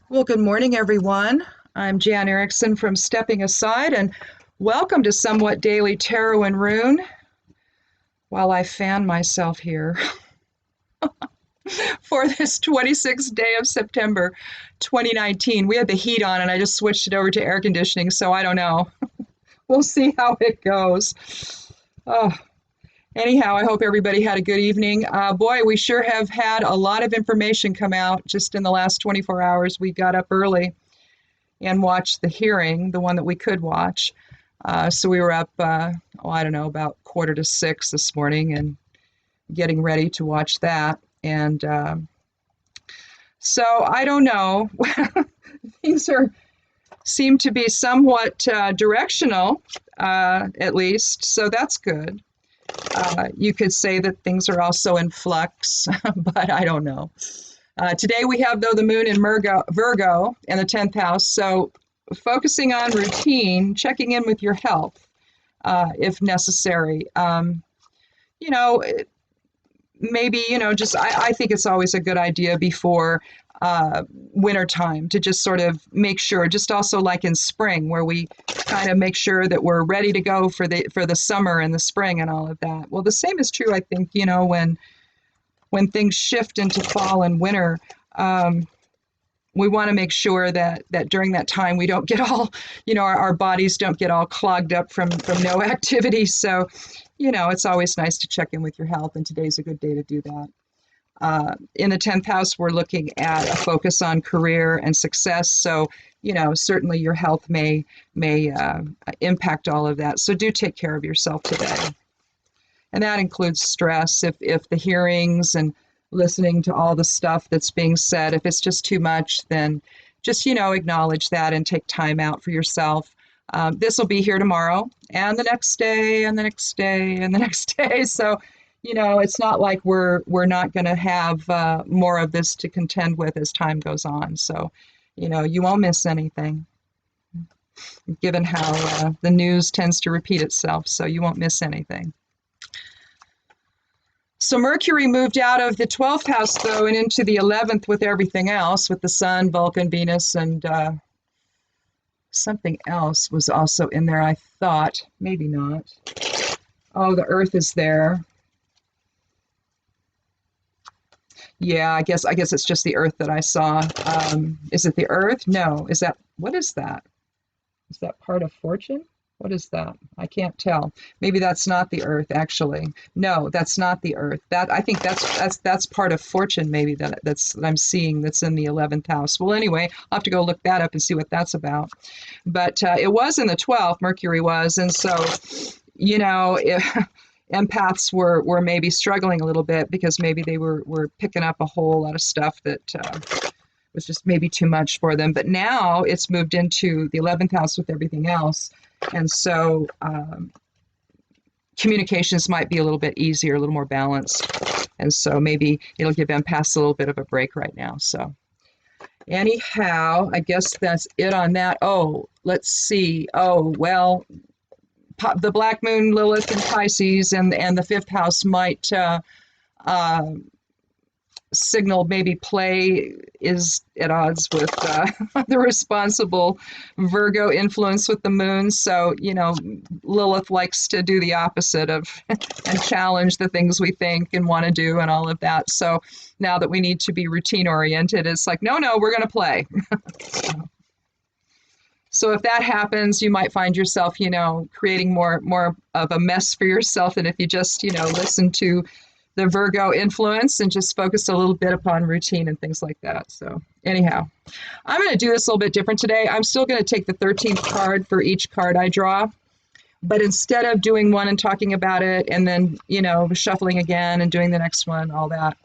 Well, good morning, everyone. I'm Jan Erickson from Stepping Aside, and welcome to Somewhat Daily Tarot and Rune. While I fan myself here for this 26th day of September 2019. We had the heat on, and I just switched it over to air conditioning, so I don't know. We'll see how it goes. Oh, anyhow, I hope everybody had a good evening. Boy, we sure have had a lot of information come out just in the last 24 hours. We got up early and watched the hearing, the one that we could watch. So we were up, I don't know, about 5:45 this morning and getting ready to watch that. And so I don't know. Things seem to be somewhat directional, at least. So that's good. You could say that things are also in flux, but I don't know. Today we have, though, the moon in Virgo in the 10th house. So focusing on routine, checking in with your health if necessary. You know, maybe, just I think it's always a good idea before wintertime to just sort of make sure, just also like in spring, where we kind of make sure that we're ready to go for the summer and the spring and all of that. Well, the same is true, I think, when things shift into fall and winter. We want to make sure that during that time we don't get all, our bodies don't get all clogged up from no activity. So, it's always nice to check in with your health, and today's a good day to do that. In the 10th house, we're looking at a focus on career and success. So, certainly your health may impact all of that. So do take care of yourself today. And that includes stress. If the hearings and listening to all the stuff that's being said, if it's just too much, then just, acknowledge that and take time out for yourself. This will be here tomorrow and the next day and the next day and the next day. So, it's not like we're not going to have more of this to contend with as time goes on. So, you won't miss anything, given how the news tends to repeat itself. So you won't miss anything. So Mercury moved out of the 12th house, though, and into the 11th with everything else, with the Sun, Vulcan, Venus, and something else was also in there, I thought. Maybe not. Oh, the Earth is there. Yeah, I guess it's just the Earth that I saw. Is it the Earth? No. What is that? Is that part of fortune? What is that? I can't tell. Maybe that's not the Earth, actually. No, that's not the Earth. I think that's part of fortune, maybe that I'm seeing that's in the 11th house. Well, anyway, I'll have to go look that up and see what that's about. But it was in the 12th, Mercury was, and so, empaths were maybe struggling a little bit because maybe they were picking up a whole lot of stuff that was just maybe too much for them. But now it's moved into the 11th house with everything else. And so communications might be a little bit easier, a little more balanced. And so maybe it'll give empaths a little bit of a break right now. So anyhow, I guess that's it on that. Oh, let's see. Oh, well, the Black Moon, Lilith, and Pisces, and the 5th house might signal maybe play is at odds with the responsible Virgo influence with the moon. So, Lilith likes to do the opposite of and challenge the things we think and want to do and all of that. So now that we need to be routine oriented, it's like, no, we're going to play. So if that happens, you might find yourself, creating more of a mess for yourself than if you just, listen to the Virgo influence and just focus a little bit upon routine and things like that. So anyhow, I'm going to do this a little bit different today. I'm still going to take the 13th card for each card I draw, but instead of doing one and talking about it and then, shuffling again and doing the next one, all that,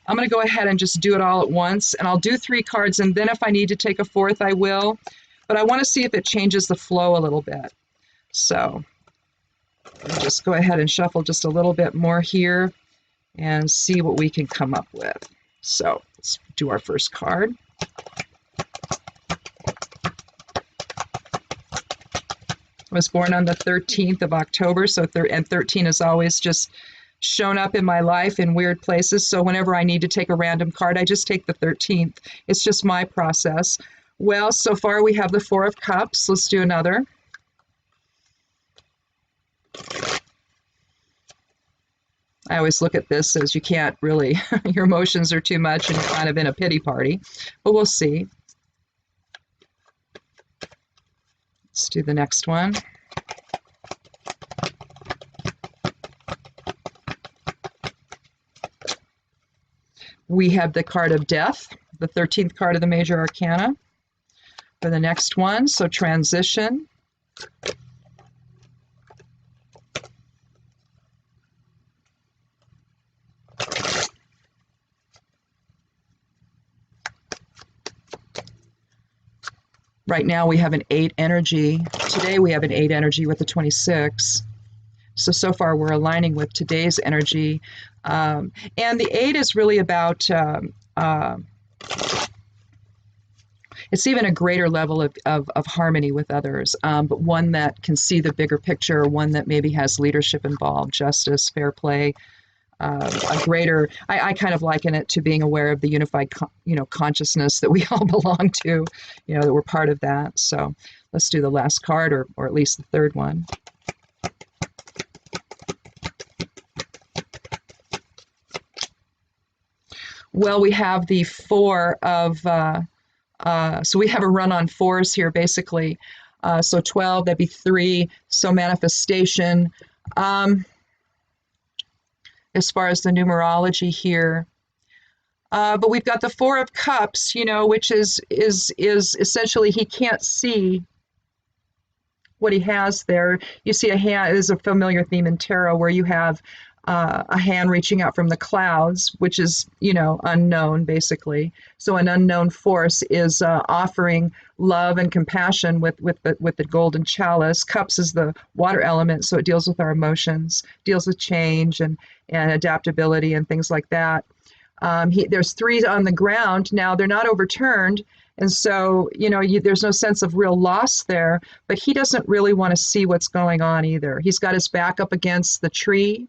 I'm going to go ahead and just do it all at once. And I'll do 3 cards, and then if I need to take a 4th, I will. But I want to see if it changes the flow a little bit. So I'll just go ahead and shuffle just a little bit more here and see what we can come up with. So let's do our first card. I was born on the 13th of October, so and 13 is always just shown up in my life in weird places. So whenever I need to take a random card, I just take the 13th. It's just my process. Well, so far we have the Four of Cups. Let's do another. I always look at this as you can't really, your emotions are too much and you're kind of in a pity party, but we'll see. Let's do the next one. We have the card of Death, the 13th card of the Major Arcana for the next one. So transition. Right now we have an 8 energy. Today we have an 8 energy with the 26. So far we're aligning with today's energy. And the 8 is really about, it's even a greater level of harmony with others, but one that can see the bigger picture, one that maybe has leadership involved, justice, fair play, a greater, I kind of liken it to being aware of the unified, consciousness that we all belong to, that we're part of that. So let's do the last card, or at least the third one. Well, we have the Four of, so we have a run on fours here, basically. So 12, that'd be 3. So manifestation. As far as the numerology here. But we've got the Four of Cups, which is essentially he can't see what he has there. You see a hand, is a familiar theme in tarot where you have a hand reaching out from the clouds, which is, unknown, basically. So an unknown force is offering love and compassion with the golden chalice. Cups is the water element, so it deals with our emotions, deals with change and adaptability and things like that. There's 3 on the ground. Now, they're not overturned, and so, there's no sense of real loss there, but he doesn't really want to see what's going on either. He's got his back up against the tree.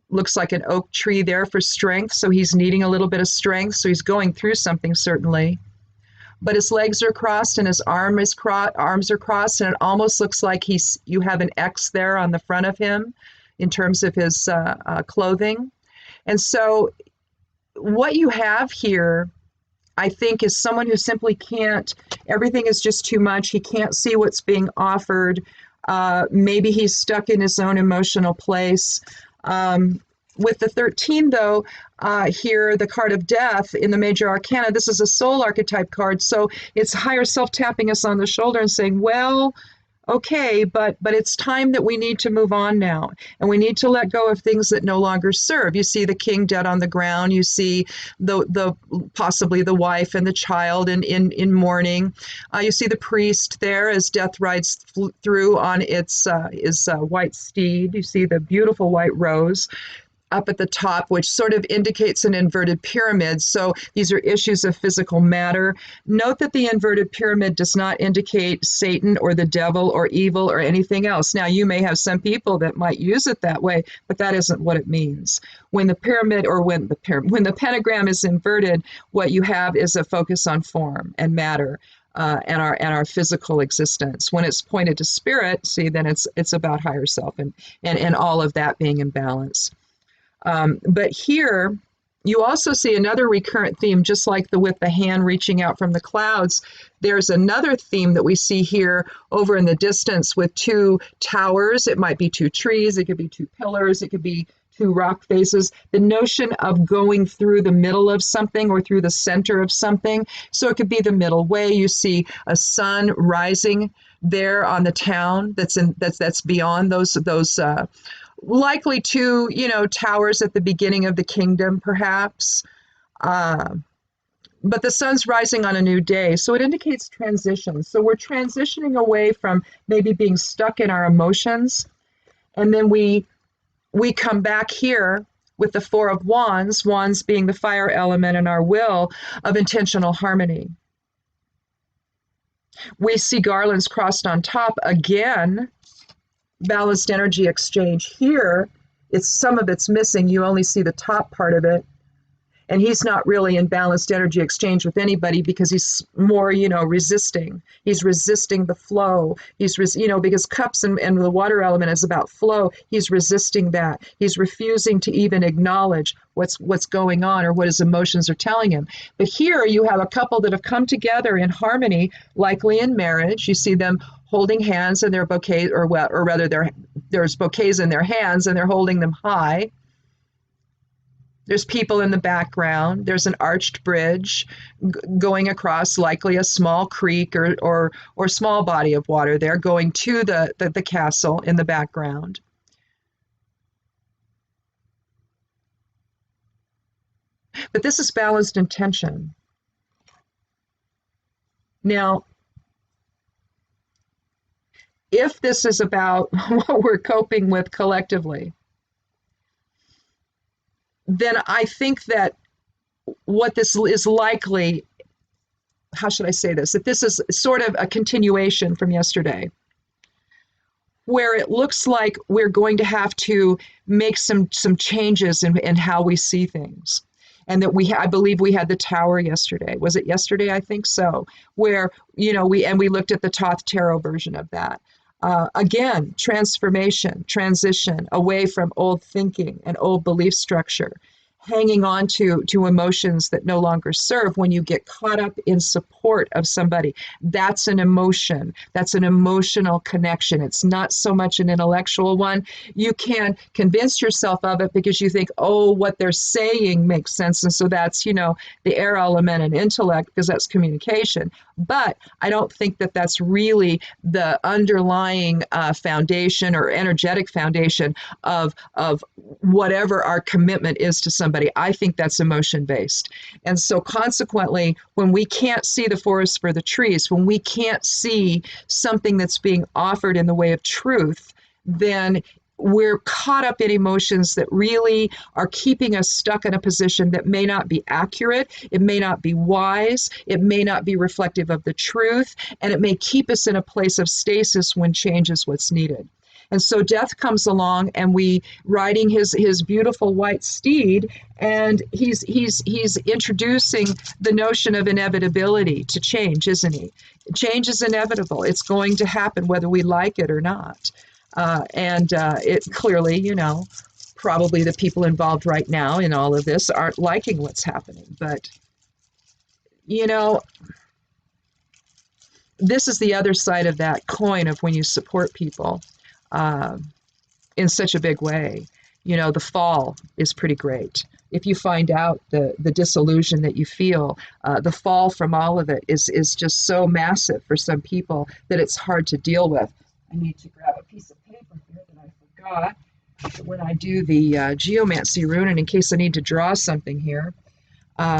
Looks like an oak tree there for strength, so he's needing a little bit of strength, so he's going through something, certainly. But his legs are crossed and his arms are crossed, and it almost looks like you have an X there on the front of him in terms of his clothing. And so what you have here, I think, is someone who simply can't, everything is just too much. He can't see what's being offered. Maybe he's stuck in his own emotional place. With the 13, though, here, the card of Death in the Major Arcana, this is a soul archetype card, so it's higher self tapping us on the shoulder and saying, well, okay, but it's time that we need to move on now, and we need to let go of things that no longer serve. You see the king dead on the ground. You see the possibly the wife and the child in mourning. You see the priest there as death rides through on its white steed. You see the beautiful white rose up at the top, which sort of indicates an inverted pyramid. So these are issues of physical matter. Note that the inverted pyramid does not indicate Satan or the devil or evil or anything else. Now, you may have some people that might use it that way, but that isn't what it means. When the pyramid, or when the pentagram is inverted, what you have is a focus on form and matter. And our physical existence. When it's pointed to spirit, see, then it's about higher self and all of that being in balance. But here, you also see another recurrent theme, just like with the hand reaching out from the clouds. There's another theme that we see here over in the distance with 2 towers. It might be 2 trees. It could be 2 pillars. It could be 2 rock faces. The notion of going through the middle of something or through the center of something. So it could be the middle way. You see a sun rising there on the town that's beyond those likely 2, towers at the beginning of the kingdom, perhaps. But the sun's rising on a new day, so it indicates transition. So we're transitioning away from maybe being stuck in our emotions, and then we come back here with the Four of Wands, wands being the fire element in our will, of intentional harmony. We see garlands crossed on top again, balanced energy exchange here, It's some of it's missing. You only see the top part of it. And he's not really in balanced energy exchange with anybody because he's more, resisting. He's resisting the flow. Because cups and the water element is about flow. He's resisting that. He's refusing to even acknowledge what's going on or what his emotions are telling him. But here you have a couple that have come together in harmony, likely in marriage. You see them holding hands and their bouquets, or rather there's bouquets in their hands and they're holding them high. There's people in the background. There's an arched bridge going across likely a small creek or small body of water there going to the castle in the background. But this is balanced intention. Now, if this is about what we're coping with collectively, then I think that what this is likely, how should I say this, that this is sort of a continuation from yesterday, where it looks like we're going to have to make some changes in how we see things. And that I believe we had the tower yesterday. Was it yesterday? I think so. Where, we looked at the Thoth Tarot version of that. Again, transformation, transition away from old thinking and old belief structure, hanging on to emotions that no longer serve when you get caught up in support of somebody. That's an emotion. That's an emotional connection. It's not so much an intellectual one. You can convince yourself of it because you think, oh, what they're saying makes sense. And so that's, the air element and intellect because that's communication. But I don't think that that's really the underlying foundation or energetic foundation of whatever our commitment is to somebody. I think that's emotion-based. And so consequently, when we can't see the forest for the trees, when we can't see something that's being offered in the way of truth, then we're caught up in emotions that really are keeping us stuck in a position that may not be accurate, it may not be wise, it may not be reflective of the truth, and it may keep us in a place of stasis when change is what's needed. And so death comes along, and we riding his beautiful white steed, and he's introducing the notion of inevitability to change, isn't he? Change is inevitable. It's going to happen whether we like it or not. And it clearly, probably the people involved right now in all of this aren't liking what's happening. But, this is the other side of that coin of when you support people in such a big way. The fall is pretty great. If you find out the disillusion that you feel, the fall from all of it is just so massive for some people that it's hard to deal with. I need to grab a piece of paper here that I forgot when I do the geomancy rune, and in case I need to draw something here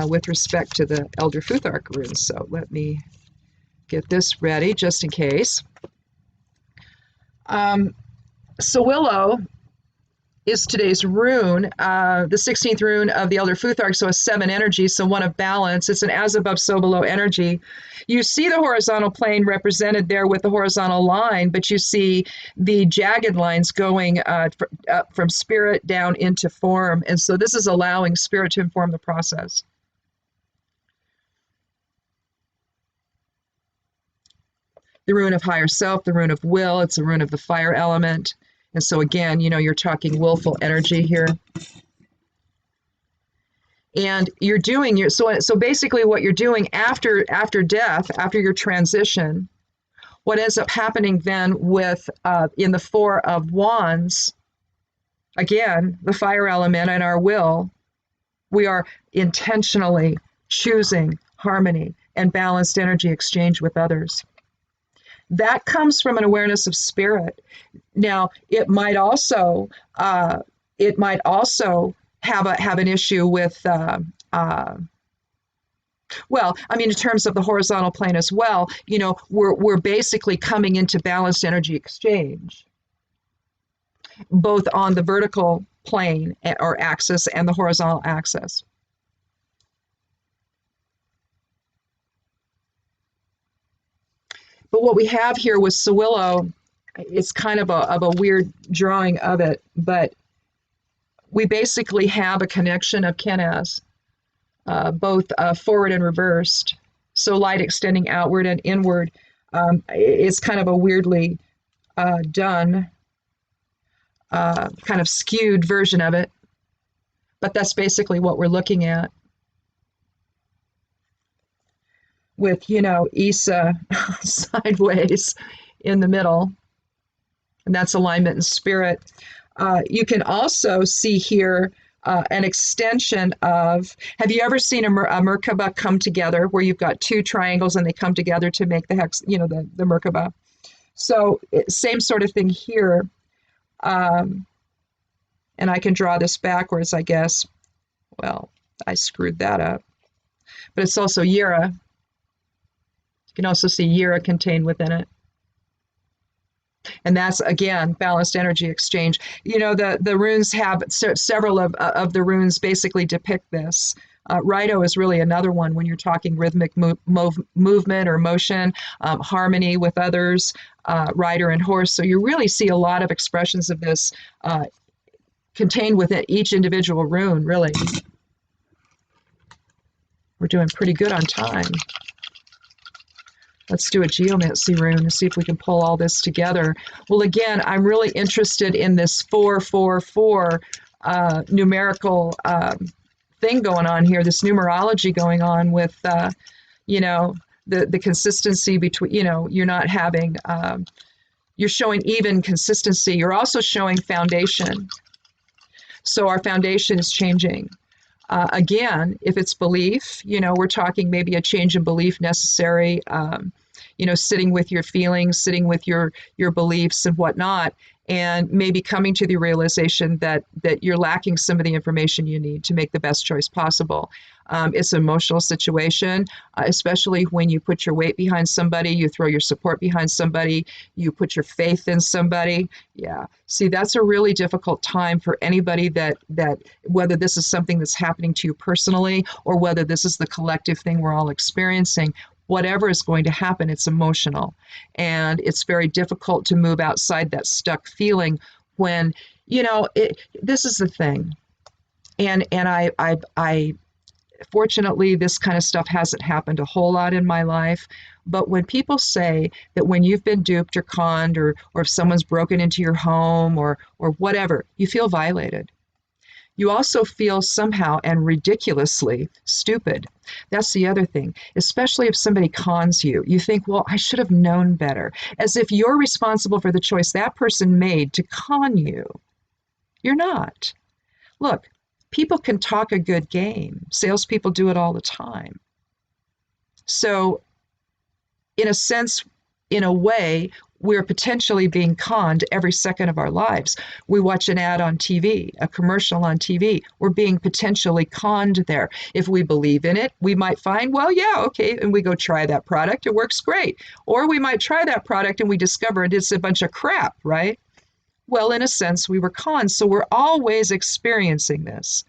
with respect to the Elder Futhark rune. So let me get this ready just in case. Sawillo is today's rune, the 16th rune of the Elder Futhark, so a 7 energy, so one of balance. It's an as above, so below energy. You see the horizontal plane represented there with the horizontal line, but you see the jagged lines going up from spirit down into form. And so this is allowing spirit to inform the process. The rune of higher self, the rune of will, it's a rune of the fire element. And so again, you're talking willful energy here. And you're doing so basically what you're doing after death, after your transition, what ends up happening then with in the 4 of Wands, again, the fire element and our will, we are intentionally choosing harmony and balanced energy exchange with others. That comes from an awareness of spirit. Now, it might also have an issue with, in terms of the horizontal plane as well. We're basically coming into balanced energy exchange, both on the vertical plane or axis and the horizontal axis. But what we have here with Sawillo, it's kind of a weird drawing of it, but we basically have a connection of Kenaz, both forward and reversed. So light extending outward and inward is kind of a weirdly done, kind of skewed version of it. But that's basically what we're looking at. With, Isa sideways in the middle. And that's alignment in spirit. You can also see here an extension of, have you ever seen a Merkaba come together where you've got two triangles and they come together to make the hex, the Merkaba? So same sort of thing here. And I can draw this backwards, I guess. Well, I screwed that up. But it's also Yira. You can also see Yira contained within it. And that's, again, balanced energy exchange. The runes have, several of the runes basically depict this. Rido is really another one when you're talking rhythmic movement or motion, harmony with others, rider and horse. So you really see a lot of expressions of this contained within each individual rune, really. We're doing pretty good on time. Let's do a geomancy rune and see if we can pull all this together. Well, again, I'm really interested in this 444 numerical thing going on here, this numerology going on with, the consistency between, you're not having, you're showing even consistency. You're also showing foundation. So our foundation is changing. Again, if it's belief, we're talking maybe a change in belief necessary, sitting with your feelings, sitting with your beliefs and whatnot, and maybe coming to the realization that you're lacking some of the information you need to make the best choice possible. It's an emotional situation, especially when you put your weight behind somebody, you throw your support behind somebody, you put your faith in somebody. Yeah. See, that's a really difficult time for anybody that whether this is something that's happening to you personally or whether this is the collective thing we're all experiencing. Whatever is going to happen, it's emotional. And it's very difficult to move outside that stuck feeling when, this is the thing. And I fortunately, this kind of stuff hasn't happened a whole lot in my life. But when people say that when you've been duped or conned or if someone's broken into your home or whatever, you feel violated. You also feel somehow and ridiculously stupid. That's the other thing, especially if somebody cons you. You think, well, I should have known better, as if you're responsible for the choice that person made to con you. You're not. Look, people can talk a good game. Salespeople do it all the time. So, in a sense, in a way, we're potentially being conned every second of our lives. We watch an ad on TV, a commercial on TV. We're being potentially conned there. If we believe in it, we might find, well, yeah, okay, and we go try that product. It works great. Or we might try that product and we discover it's a bunch of crap, right? Well, in a sense, we were conned. So we're always experiencing this.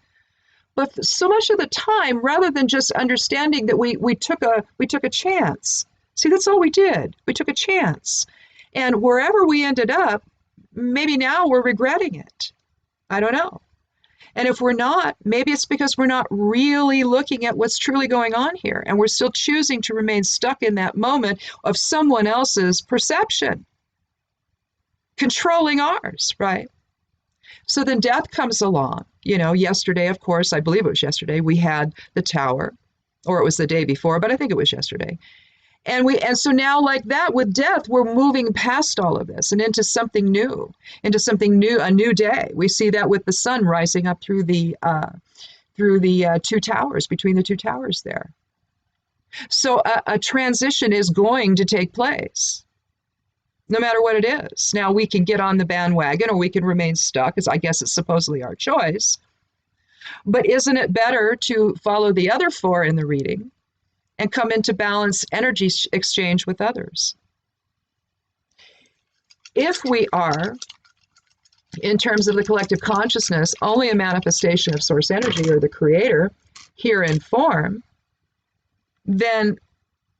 But so much of the time, rather than just understanding that we took a chance. See, that's all we did. We took a chance. And wherever we ended up, maybe now we're regretting it. I don't know. And if we're not, maybe it's because we're not really looking at what's truly going on here. And we're still choosing to remain stuck in that moment of someone else's perception, controlling ours, right? So then death comes along. Yesterday, of course, I believe it was yesterday, we had the tower, or it was the day before, but I think it was yesterday. And so now, like that, with death, we're moving past all of this and into something new, a new day. We see that with the sun rising up through the two towers, between the two towers there. So a transition is going to take place, no matter what it is. Now, we can get on the bandwagon or we can remain stuck, as I guess it's supposedly our choice. But isn't it better to follow the other four in the reading and come into balanced energy exchange with others? If we are, in terms of the collective consciousness, only a manifestation of source energy or the creator here in form, then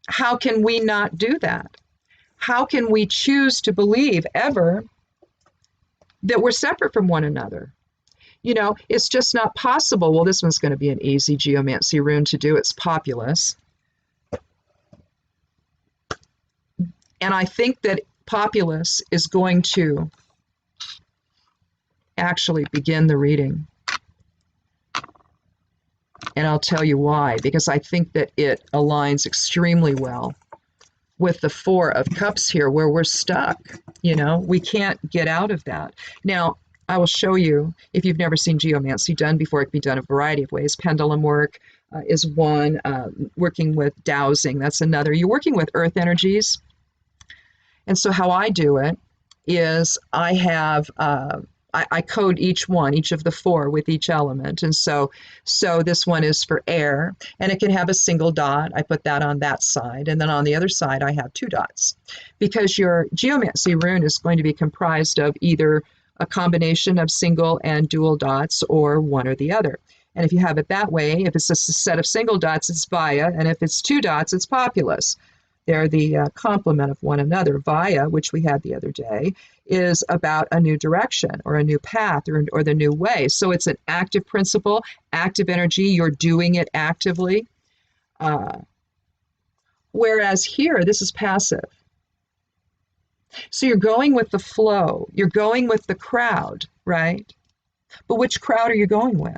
how can we not do that? How can we choose to believe ever that we're separate from one another? It's just not possible. Well, this one's going to be an easy geomancy rune to do. It's populous. And I think that populous is going to actually begin the reading. And I'll tell you why, because I think that it aligns extremely well with the Four of Cups here, where we're stuck. We can't get out of that. Now, I will show you, if you've never seen geomancy done before, it can be done a variety of ways. Pendulum work is one, working with dowsing, that's another. You're working with earth energies. And so how I do it is I have, I code each of the four with each element. And so this one is for air, and it can have a single dot. I put that on that side. And then on the other side, I have 2 dots, because your geomancy rune is going to be comprised of either a combination of single and dual dots, or one or the other. And if you have it that way, if it's just a set of single dots, it's via, and if it's 2 dots, it's populous. They're the complement of one another. Via, which we had the other day, is about a new direction or a new path or the new way. So it's an active principle, active energy. You're doing it actively. Whereas here, this is passive. So you're going with the flow. You're going with the crowd, right? But which crowd are you going with?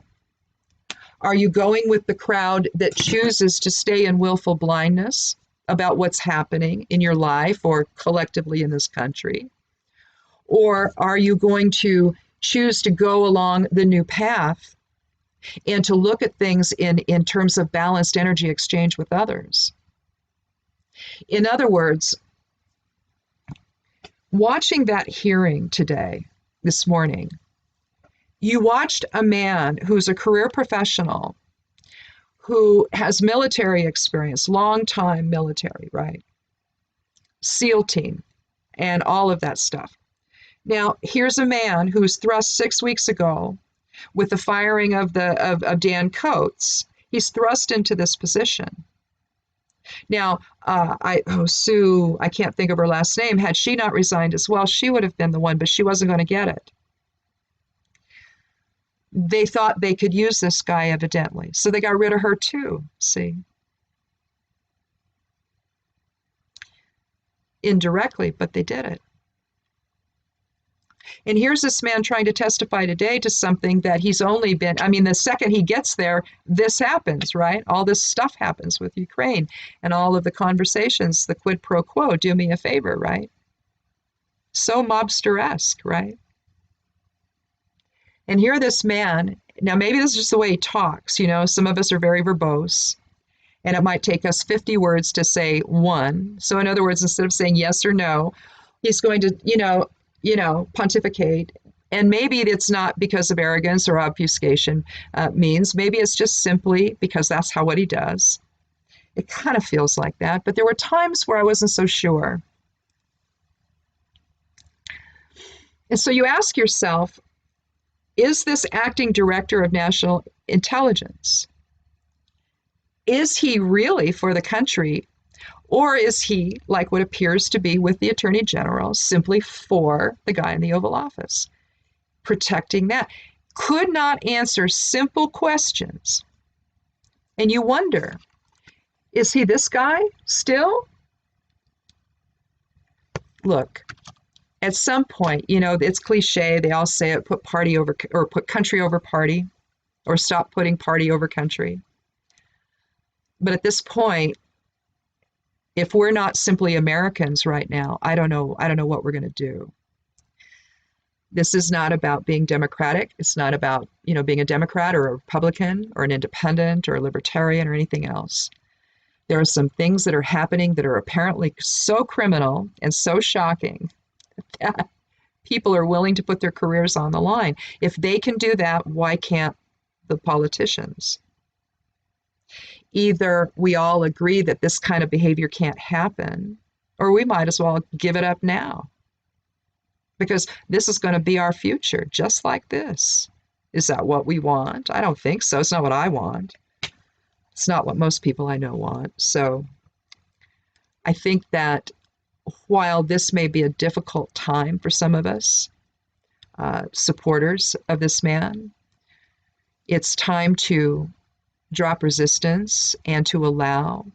Are you going with the crowd that chooses to stay in willful blindness about what's happening in your life or collectively in this country? Or are you going to choose to go along the new path and to look at things in terms of balanced energy exchange with others? In other words, watching that hearing today, this morning, you watched a man who's a career professional who has military experience, long time military, right? SEAL team and all of that stuff. Now, here's a man who was thrust 6 weeks ago with the firing of Dan Coates. He's thrust into this position. Now, Sue, I can't think of her last name. Had she not resigned as well, she would have been the one, but she wasn't going to get it. They thought they could use this guy, evidently. So they got rid of her too, see? Indirectly, but they did it. And here's this man trying to testify today to something that he's only been, the second he gets there, this happens, right? All this stuff happens with Ukraine and all of the conversations, the quid pro quo, do me a favor, right? So mobster-esque, right? And here this man, now maybe this is just the way he talks, some of us are very verbose, and it might take us 50 words to say one. So in other words, instead of saying yes or no, he's going to, pontificate. And maybe it's not because of arrogance or obfuscation means. Maybe it's just simply because that's what he does. It kind of feels like that. But there were times where I wasn't so sure. And so you ask yourself, is this acting director of national intelligence, is he really for the country? Or is he, like what appears to be with the Attorney General, simply for the guy in the Oval Office, protecting that? Could not answer simple questions. And you wonder, is he this guy still? Look, at some point, it's cliche, they all say it, put party over, or put country over party, or stop putting party over country. But at this point, if we're not simply Americans right now, I don't know what we're going to do. This is not about being democratic. It's not about, being a Democrat or a Republican or an independent or a libertarian or anything else. There are some things that are happening that are apparently so criminal and so shocking that people are willing to put their careers on the line. If they can do that, why can't the politicians? Either we all agree that this kind of behavior can't happen, or we might as well give it up now. Because this is going to be our future, just like this. Is that what we want? I don't think so. It's not what I want. It's not what most people I know want. So I think that while this may be a difficult time for some of us, supporters of this man, It's time to drop resistance and to allow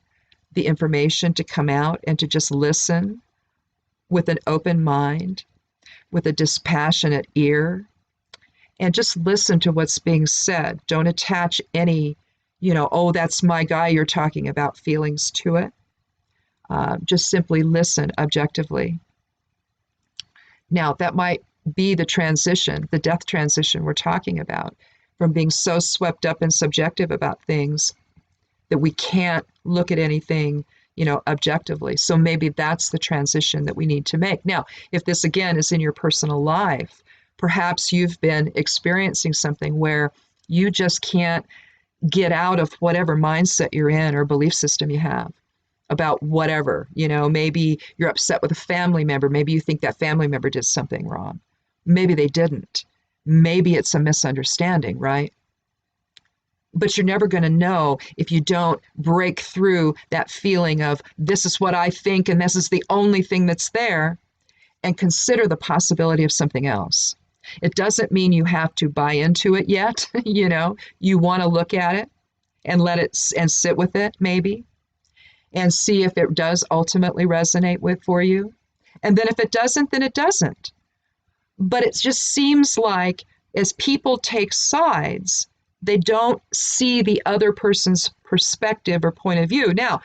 the information to come out and to just listen with an open mind, with a dispassionate ear, and just listen to what's being said. Don't attach any, oh, that's my guy you're talking about feelings to it. Just simply listen objectively. Now, that might be the transition, the death transition we're talking about, from being so swept up and subjective about things that we can't look at anything, objectively. So maybe that's the transition that we need to make. Now, if this again is in your personal life, perhaps you've been experiencing something where you just can't get out of whatever mindset you're in or belief system you have about whatever. Maybe you're upset with a family member. Maybe you think that family member did something wrong. Maybe they didn't. Maybe it's a misunderstanding, right? But you're never going to know if you don't break through that feeling of this is what I think and this is the only thing that's there, and consider the possibility of something else. It doesn't mean you have to buy into it yet. You want to look at it and let it and sit with it maybe and see if it does ultimately resonate for you. And then if it doesn't, then it doesn't. But it just seems like as people take sides, they don't see the other person's perspective or point of view. Now,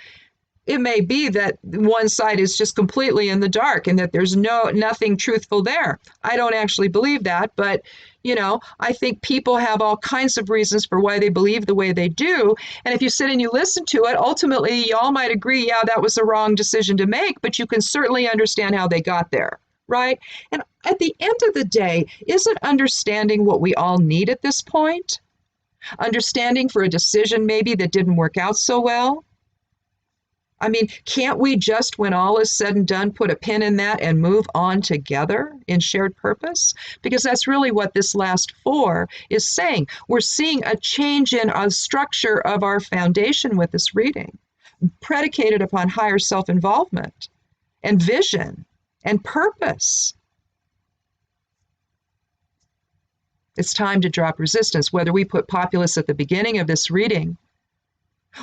it may be that one side is just completely in the dark and that there's nothing truthful there. I don't actually believe that, but I think people have all kinds of reasons for why they believe the way they do. And if you sit and you listen to it, ultimately y'all might agree, yeah, that was the wrong decision to make, but you can certainly understand how they got there, right? And at the end of the day, isn't understanding what we all need at this point? Understanding for a decision maybe that didn't work out so well? I mean, can't we just, when all is said and done, put a pin in that and move on together in shared purpose? Because that's really what this last 4 is saying. We're seeing a change in a structure of our foundation with this reading, predicated upon higher self-involvement and vision and purpose. It's time to drop resistance, whether we put populace at the beginning of this reading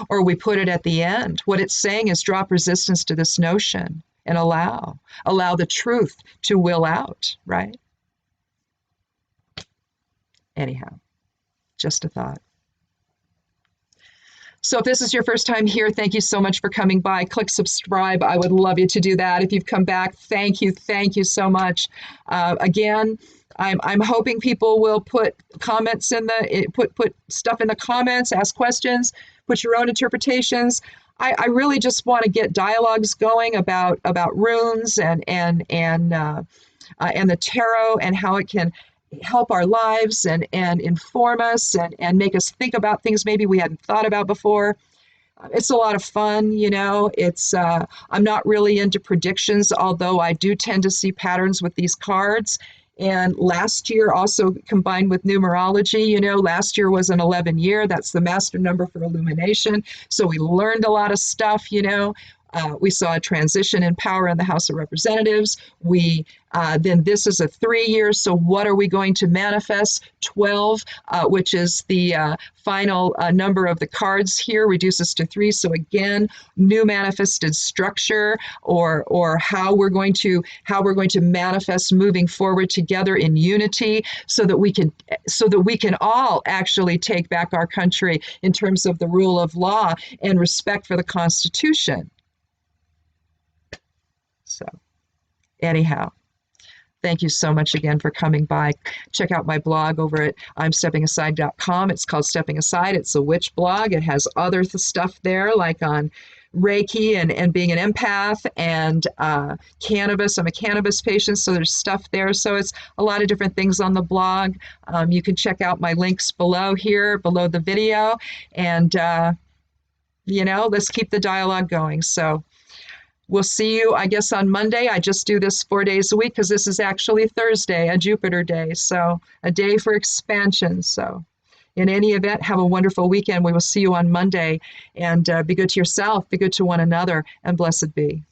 or we put it at the end. What it's saying is drop resistance to this notion and allow the truth to will out, right? Anyhow, just a thought. So if this is your first time here, thank you so much for coming by. Click subscribe. I would love you to do that. If you've come back, thank you so much. Again, I'm hoping people will put comments in put stuff in the comments, ask questions, put your own interpretations. I really just want to get dialogues going about runes and the tarot and how it can help our lives and inform us and make us think about things maybe we hadn't thought about before. It's a lot of fun, It's I'm not really into predictions, although I do tend to see patterns with these cards. And last year also combined with numerology, last year was an 11 year. That's the master number for illumination. So we learned a lot of stuff, We saw a transition in power in the House of Representatives. Then this is a 3 year. So what are we going to manifest? 12, which is the final number of the cards here, reduces to 3. So again, new manifested structure, or how we're going to manifest moving forward together in unity, so that we can all actually take back our country in terms of the rule of law and respect for the Constitution. So anyhow, thank you so much again for coming by. Check out my blog over at imsteppingaside.com. It's called Stepping Aside. It's a witch blog. It has other stuff there, like on Reiki and being an empath and cannabis. I'm a cannabis patient, so there's stuff there. So it's a lot of different things on the blog. You can check out my links below the video. And, let's keep the dialogue going. So we'll see you, I guess, on Monday. I just do this 4 days a week because this is actually Thursday, a Jupiter day, so a day for expansion. So in any event, have a wonderful weekend. We will see you on Monday, and be good to yourself, be good to one another, and blessed be.